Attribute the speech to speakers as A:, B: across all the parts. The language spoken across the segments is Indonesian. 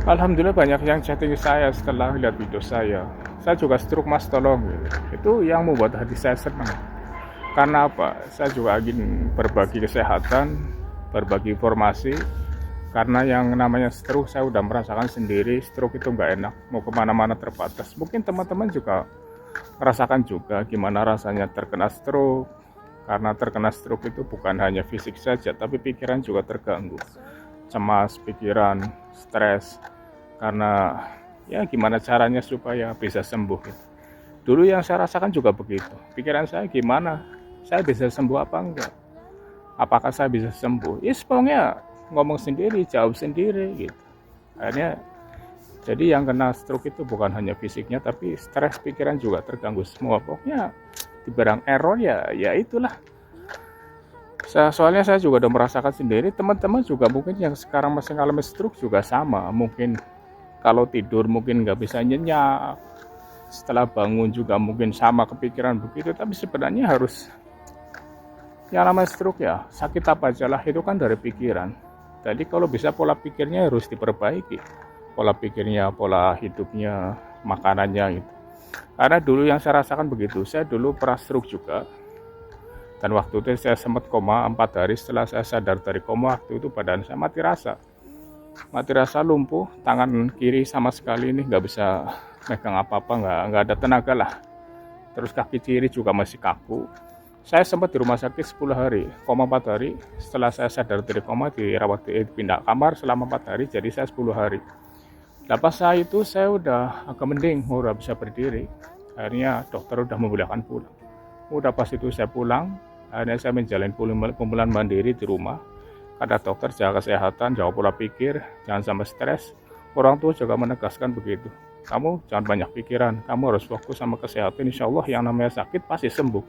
A: Alhamdulillah banyak yang chatting saya setelah lihat video saya. Saya juga stroke mas tolong gitu. Itu yang membuat hati saya senang. Karena apa? Saya juga ingin berbagi kesehatan, berbagi informasi. Karena yang namanya stroke saya udah merasakan sendiri. Stroke itu nggak enak, mau kemana-mana terbatas. Mungkin teman-teman juga merasakan juga gimana rasanya terkena stroke. Karena terkena stroke itu bukan hanya fisik saja, tapi pikiran juga terganggu. Cemas, pikiran, stres, karena ya gimana caranya supaya bisa sembuh gitu. Dulu yang saya rasakan juga begitu, pikiran saya gimana, saya bisa sembuh apa enggak, apakah saya bisa sembuh, ya pokoknya ngomong sendiri, jawab sendiri gitu. Akhirnya jadi yang kena stroke itu bukan hanya fisiknya, tapi stres, pikiran juga terganggu semua. Pokoknya dibilang error ya itulah. Soalnya saya juga udah merasakan sendiri, teman-teman juga mungkin yang sekarang masih ngalami stroke juga sama. Mungkin kalau tidur mungkin nggak bisa nyenyak, setelah bangun juga mungkin sama kepikiran begitu. Tapi sebenarnya harus, yang namanya stroke ya sakit apa aja lah itu kan dari pikiran. Jadi kalau bisa pola pikirnya harus diperbaiki, pola pikirnya, pola hidupnya, makanannya gitu. Karena dulu yang saya rasakan begitu, saya dulu pernah stroke juga. Dan waktu itu saya sempat koma 4 hari. Setelah saya sadar dari koma, waktu itu badan saya mati rasa, lumpuh, tangan kiri sama sekali ini nggak bisa megang apa-apa, nggak ada tenaga lah. Terus kaki kiri juga masih kaku. Saya sempat di rumah sakit 10 hari, koma 4 hari. Setelah saya sadar dari koma, dirawat pindah kamar selama 4 hari, jadi saya 10 hari. Lepas saya itu saya udah agak mending, udah bisa berdiri. Akhirnya dokter udah membolehkan pulang. Udah pas itu saya pulang, akhirnya saya menjalani pemulihan mandiri di rumah. Kata dokter, jaga kesehatan, jaga pola pikir, jangan sampai stres. Orang tua juga menegaskan begitu. Kamu jangan banyak pikiran, kamu harus fokus sama kesehatan. Insya Allah yang namanya sakit pasti sembuh.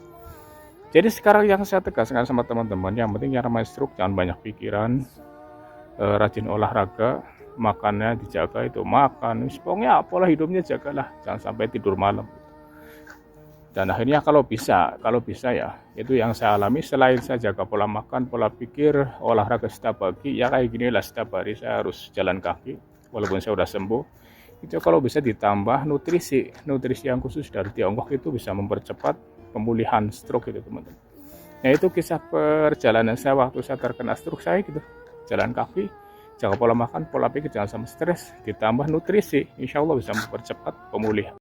A: Jadi sekarang yang saya tegaskan sama teman-teman, yang penting yang namanya stroke jangan banyak pikiran, rajin olahraga, makannya dijaga, itu makan, pokoknya pola hidupnya jagalah, jangan sampai tidur malam. Dan akhirnya kalau bisa ya, itu yang saya alami. Selain saya jaga pola makan, pola pikir, olahraga setiap pagi, ya kayak gini lah setiap hari saya harus jalan kaki, walaupun saya udah sembuh. Itu kalau bisa ditambah nutrisi yang khusus dari Tiongkok, itu bisa mempercepat pemulihan stroke itu teman-teman. Nah itu kisah perjalanan saya waktu saya terkena stroke saya gitu, jalan kaki, jaga pola makan, pola pikir, jangan sampai stres, ditambah nutrisi, insya Allah bisa mempercepat pemulihan.